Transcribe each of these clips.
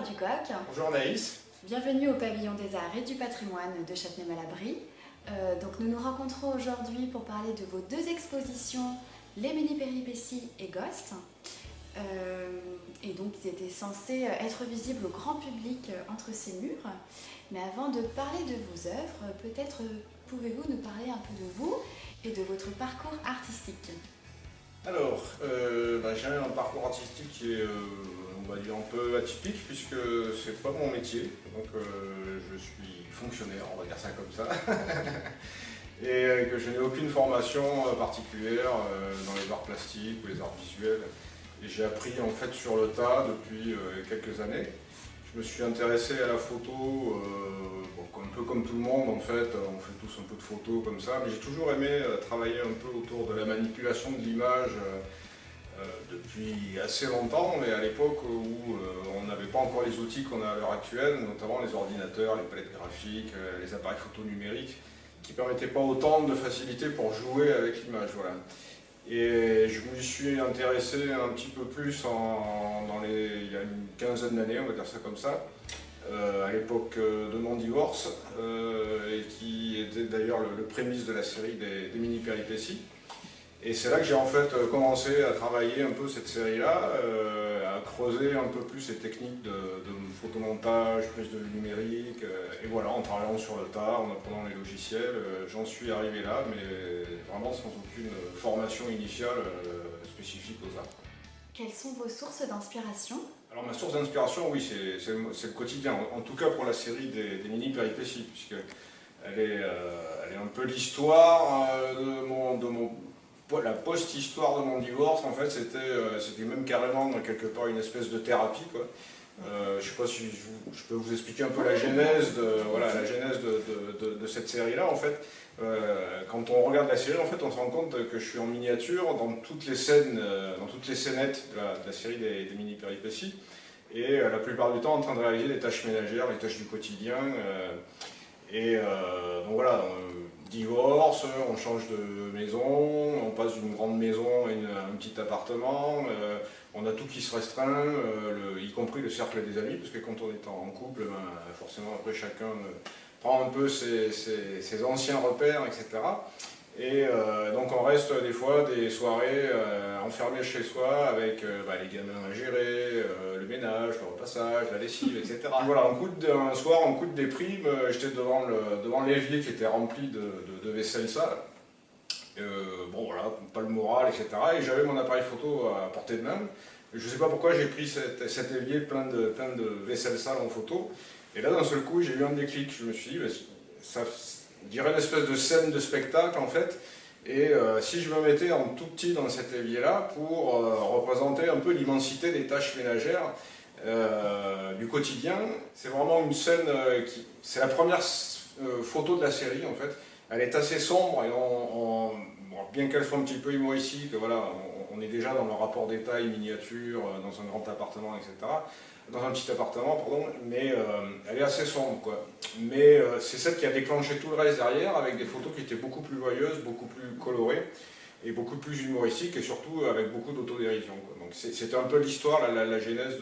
Ducoq. Bonjour Naïs. Bienvenue au Pavillon des Arts et du Patrimoine de Châtenay-Malabry. Donc nous nous rencontrons aujourd'hui pour parler de vos deux expositions, Les Mini-Péripéties et Ghost. Et donc ils étaient censés être visibles au grand public entre ces murs. Mais avant de parler de vos œuvres, peut-être pouvez-vous nous parler un peu de vous et de votre parcours artistique? Alors, j'ai un parcours artistique qui est, on va dire, un peu atypique puisque c'est pas mon métier. Donc je suis fonctionnaire, on va dire ça comme ça. Et que je n'ai aucune formation particulière dans les arts plastiques ou les arts visuels. Et j'ai appris en fait sur le tas depuis quelques années. Je me suis intéressé à la photo, un peu comme tout le monde en fait, on fait tous un peu de photos comme ça, mais j'ai toujours aimé travailler un peu autour de la manipulation de l'image depuis assez longtemps, mais à l'époque où on n'avait pas encore les outils qu'on a à l'heure actuelle, notamment les ordinateurs, les palettes graphiques, les appareils photo numériques, qui ne permettaient pas autant de facilité pour jouer avec l'image. Voilà. Et je me suis intéressé un petit peu plus il y a une quinzaine d'années, on va dire ça comme ça, à l'époque de mon divorce, et qui était d'ailleurs le prémisse de la série des mini-péripéties. Et c'est là que j'ai en fait commencé à travailler un peu cette série-là, à creuser un peu plus les techniques de photomontage, prise de vue numérique, et voilà, en travaillant sur le tas, en apprenant les logiciels, j'en suis arrivé là, mais vraiment sans aucune formation initiale spécifique aux arts. Quelles sont vos sources d'inspiration? Alors ma source d'inspiration, oui, c'est le quotidien, en tout cas pour la série des mini-péripéties, puisqu'elle est un peu l'histoire la post-histoire de mon divorce. En fait, c'était même carrément quelque part une espèce de thérapie, quoi. Je ne sais pas si je peux vous expliquer un peu la genèse de cette série-là. En fait, quand on regarde la série, en fait, on se rend compte que je suis en miniature dans toutes les scènes, dans toutes les scénettes de la série des mini-péripéties, et la plupart du temps en train de réaliser les tâches ménagères, les tâches du quotidien. Donc voilà. Divorce, on change de maison, on passe d'une grande maison à un petit appartement, on a tout qui se restreint, y compris le cercle des amis, parce que quand on est en couple, forcément après chacun prend un peu ses anciens repères, etc. Et donc on reste des fois des soirées enfermées chez soi avec les gamins à gérer, le ménage, le repassage, la lessive, etc. Et voilà, un soir, en coup de déprime, j'étais devant l'évier qui était rempli de vaisselle sale. Bon voilà, pas le moral, etc. Et j'avais mon appareil photo à portée de main. Je ne sais pas pourquoi j'ai pris cet évier plein de vaisselle sale en photo. Et là, d'un seul coup, j'ai eu un déclic. Je me suis dit, ça dirait une espèce de scène de spectacle en fait, et si je me mettais en tout petit dans cet évier-là pour représenter un peu l'immensité des tâches ménagères du quotidien, c'est vraiment une scène c'est la première photo de la série en fait. Elle est assez sombre et bien qu'elle soit un petit peu humoristique, voilà, on est déjà dans le rapport des tailles miniature, dans un grand appartement, etc. Dans un petit appartement, pardon, mais elle est assez sombre, quoi. Mais c'est celle qui a déclenché tout le reste derrière, avec des photos qui étaient beaucoup plus joyeuses, beaucoup plus colorées, et beaucoup plus humoristiques, et surtout avec beaucoup d'autodérision, quoi. Donc c'était un peu l'histoire, la genèse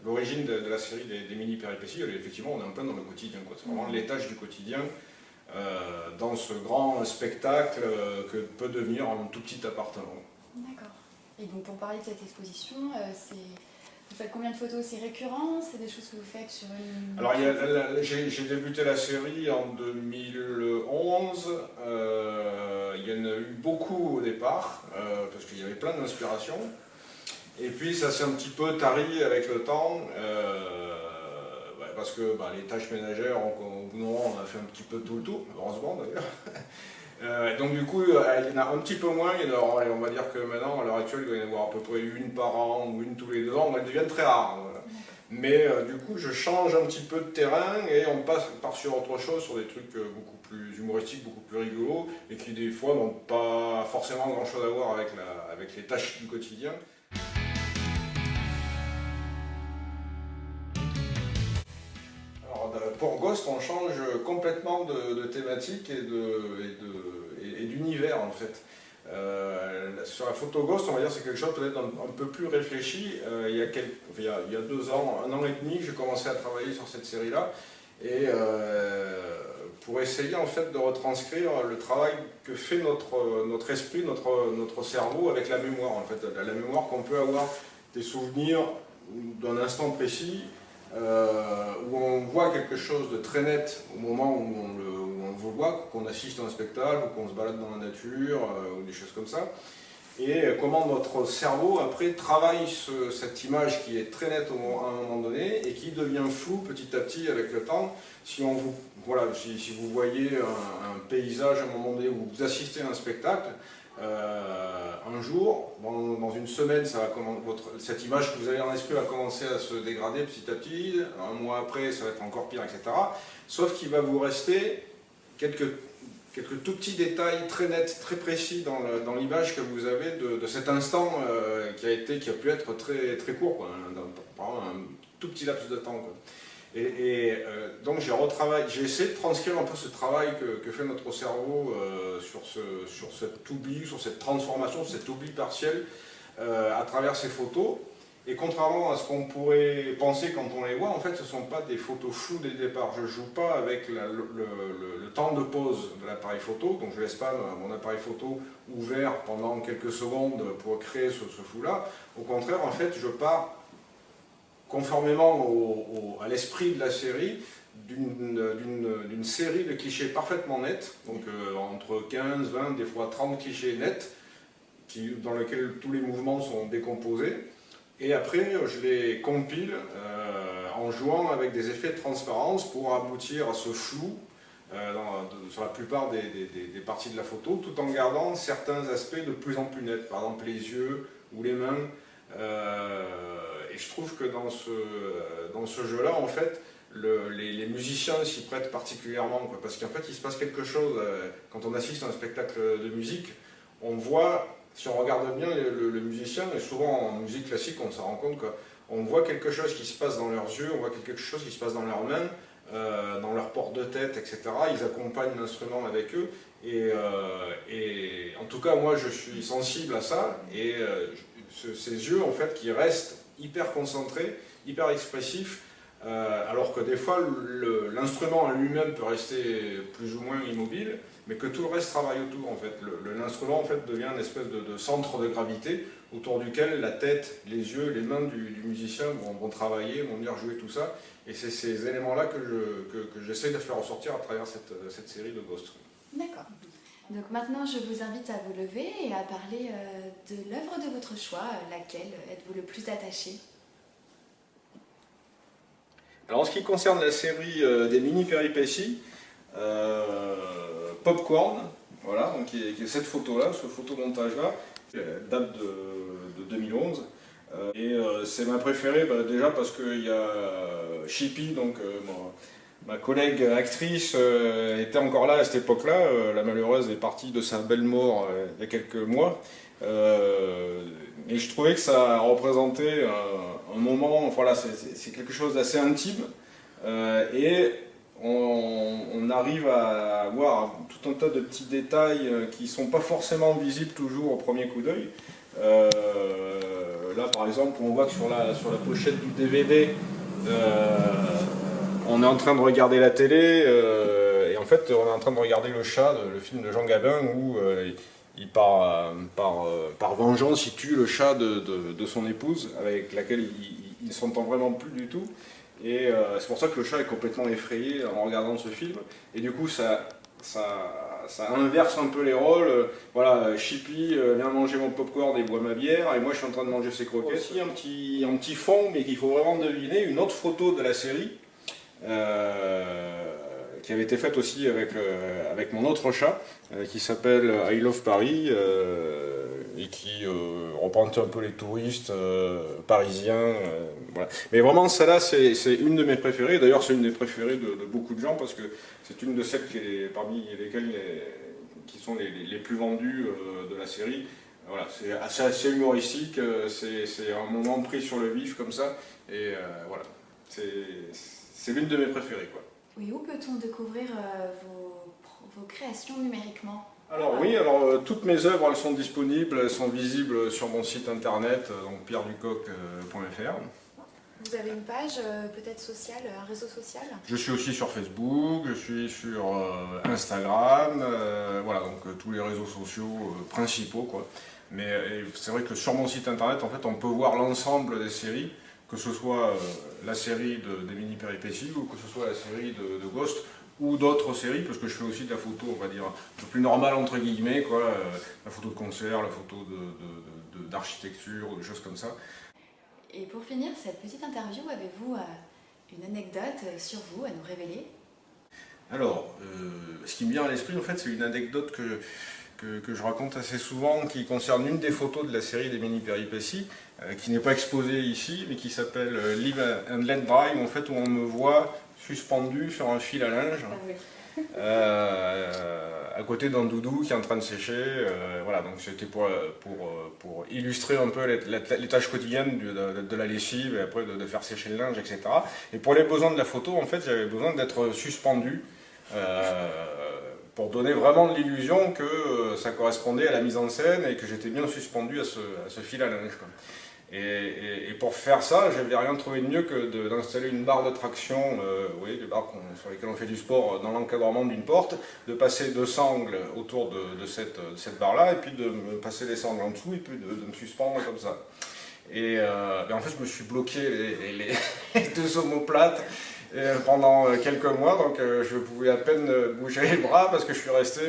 l'origine de la série des mini-péripéties. Effectivement, on est en plein dans le quotidien, quoi. C'est vraiment les tâches du quotidien, dans ce grand spectacle que peut devenir un tout petit appartement. D'accord. Et donc pour parler de cette exposition, vous faites combien de photos? C'est récurrent? C'est des choses que vous faites sur une... Alors j'ai débuté la série en 2011, il y en a eu beaucoup au départ, parce qu'il y avait plein d'inspirations. Et puis ça s'est un petit peu tari avec le temps, parce que les tâches ménagères, au bout d'un moment, on a fait un petit peu tout le tour, heureusement d'ailleurs. Donc du coup, il y en a un petit peu moins. On va dire que maintenant, à l'heure actuelle, il doit y en avoir à peu près une par an ou une tous les 2 ans, donc elles deviennent très rares. Voilà. Mais du coup, je change un petit peu de terrain et on part sur autre chose, sur des trucs beaucoup plus humoristiques, beaucoup plus rigolos, et qui des fois n'ont pas forcément grand chose à voir avec les tâches du quotidien. Pour Ghost, on change complètement de thématique et d'univers en fait. Sur la photo Ghost, on va dire c'est quelque chose peut-être un peu plus réfléchi. Il y a 2 ans, 1 an et demi, j'ai commencé à travailler sur cette série-là. Et pour essayer en fait de retranscrire le travail que fait notre esprit, notre cerveau avec la mémoire. En fait, la mémoire qu'on peut avoir des souvenirs d'un instant précis où on voit quelque chose de très net au moment où on le voit, qu'on assiste à un spectacle ou qu'on se balade dans la nature ou des choses comme ça. Et comment notre cerveau après travaille cette image qui est très nette à un moment donné et qui devient floue petit à petit avec le temps. Si vous voyez un paysage à un moment donné ou vous assistez à un spectacle, un jour, dans une semaine, cette image que vous avez dans l'esprit va commencer à se dégrader petit à petit, un mois après ça va être encore pire, etc. Sauf qu'il va vous rester quelques tout petits détails très nets, très précis dans l'image que vous avez de cet instant qui a pu être très, très court, quoi, un tout petit laps de temps, quoi. Donc j'ai essayé de transcrire un peu ce travail que fait notre cerveau sur cet oubli, sur cette transformation, cet oubli partiel à travers ces photos. Et contrairement à ce qu'on pourrait penser quand on les voit, en fait ce ne sont pas des photos floues dès le départ. Je ne joue pas avec le temps de pause de l'appareil photo, donc je ne laisse pas mon appareil photo ouvert pendant quelques secondes pour créer ce flou-là. Au contraire, en fait, je pars conformément à l'esprit de la série, d'une série de clichés parfaitement nets, donc entre 15, 20, des fois 30 clichés nets, dans lesquels tous les mouvements sont décomposés. Et après, je les compile en jouant avec des effets de transparence pour aboutir à ce flou sur la plupart des parties de la photo, tout en gardant certains aspects de plus en plus nets, par exemple les yeux ou les mains. Et je trouve que dans ce jeu-là, en fait, les musiciens s'y prêtent particulièrement, quoi, parce qu'en fait, il se passe quelque chose quand on assiste à un spectacle de musique. On voit, si on regarde bien le musicien, et souvent en musique classique, on s'en rend compte qu'on voit quelque chose qui se passe dans leurs yeux, on voit quelque chose qui se passe dans leurs mains, dans leur port de tête, etc. Ils accompagnent l'instrument avec eux. Et en tout cas, moi, je suis sensible à ça. Et ces yeux, en fait, qui restent hyper concentrés, hyper expressifs, alors que des fois, l'instrument en lui-même peut rester plus ou moins immobile, mais que tout le reste travaille autour, en fait. L'instrument, en fait, devient une espèce de centre de gravité autour duquel la tête, les yeux, les mains du musicien vont travailler, vont venir jouer tout ça. Et c'est ces éléments-là que j'essaie de faire ressortir à travers cette série de Ghost. D'accord. Donc maintenant, je vous invite à vous lever et à parler de l'œuvre de votre choix. Laquelle êtes-vous le plus attaché ? Alors en ce qui concerne la série des mini-péripéties, Popcorn, voilà, donc qui est cette photo-là, ce photomontage-là, date de 2011. Et c'est ma préférée déjà parce qu'il y a Chippy, donc ma collègue actrice était encore là à cette époque-là. La malheureuse est partie de sa belle mort il y a quelques mois. Et je trouvais que ça représentait un moment, voilà, c'est quelque chose d'assez intime. Et on arrive à avoir tout un tas de petits détails qui ne sont pas forcément visibles toujours au premier coup d'œil. Là par exemple, on voit que sur la pochette du DVD, on est en train de regarder la télé et en fait on est en train de regarder Le Chat, le film de Jean Gabin où il par vengeance il tue le chat de son épouse avec laquelle il ne s'entend vraiment plus du tout. Et c'est pour ça que le chat est complètement effrayé en regardant ce film. Et du coup ça inverse un peu les rôles. Voilà, Chippy vient manger mon popcorn et boit ma bière, et moi je suis en train de manger ses croquettes. Aussi un petit fond, mais qu'il faut vraiment deviner, une autre photo de la série, qui avait été faite aussi avec mon autre chat, qui s'appelle I Love Paris, et qui représente un peu les touristes parisiens. Voilà. Mais vraiment, celle-là, c'est une de mes préférées. D'ailleurs, c'est une des préférées de beaucoup de gens, parce que c'est une de celles parmi lesquelles qui sont les plus vendues de la série. Voilà, c'est assez humoristique, c'est un moment pris sur le vif comme ça, et voilà, c'est l'une de mes préférées, quoi. Oui, où peut-on découvrir vos créations numériquement ? Alors oui, toutes mes œuvres elles sont disponibles, elles sont visibles sur mon site internet, donc pierreducoq.fr. Vous avez une page peut-être sociale, un réseau social? Je suis aussi sur Facebook, je suis sur Instagram, voilà, donc tous les réseaux sociaux principaux, quoi. Mais c'est vrai que sur mon site internet, en fait, on peut voir l'ensemble des séries, que ce soit la série des mini-péripéties ou que ce soit la série de Ghost ou d'autres séries, parce que je fais aussi de la photo, on va dire, un peu plus normale, entre guillemets, quoi, la photo de concert, la photo d'architecture, ou des choses comme ça. Et pour finir cette petite interview, avez-vous une anecdote sur vous à nous révéler? Alors, ce qui me vient à l'esprit, en fait, c'est une anecdote que je raconte assez souvent, qui concerne une des photos de la série des mini-péripéties, qui n'est pas exposée ici, mais qui s'appelle Live and Let Dry, en fait, où on me voit suspendu sur un fil à linge. Ah oui. À côté d'un doudou qui est en train de sécher. Voilà, donc c'était pour illustrer un peu les tâches quotidiennes de la lessive et après de faire sécher le linge, etc. Et pour les besoins de la photo, en fait, j'avais besoin d'être suspendu pour donner vraiment l'illusion que ça correspondait à la mise en scène et que j'étais bien suspendu à ce fil à linge, quoi. Et pour faire ça, j'avais rien trouvé de mieux que d'installer une barre de traction, oui, des barres sur lesquelles on fait du sport dans l'encadrement d'une porte, de passer deux sangles autour de cette barre-là, et puis de me passer des sangles en dessous, et puis de me suspendre comme ça. Et en fait, je me suis bloqué les deux omoplates pendant quelques mois, donc je pouvais à peine bouger les bras parce que je suis resté,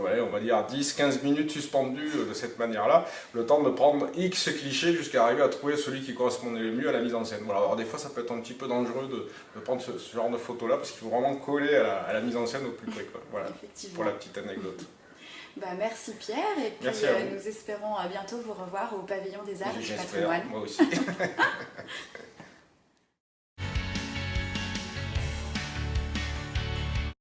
ouais, on va dire 10-15 minutes suspendu de cette manière-là, le temps de prendre X clichés jusqu'à arriver à trouver celui qui correspondait le mieux à la mise en scène. Voilà, alors des fois ça peut être un petit peu dangereux de prendre ce genre de photos-là parce qu'il faut vraiment coller à la mise en scène au plus près, quoi. Voilà, pour la petite anecdote. Bah, merci Pierre, et puis nous espérons à bientôt vous revoir au Pavillon des Arts du Patrimoine. Moi aussi.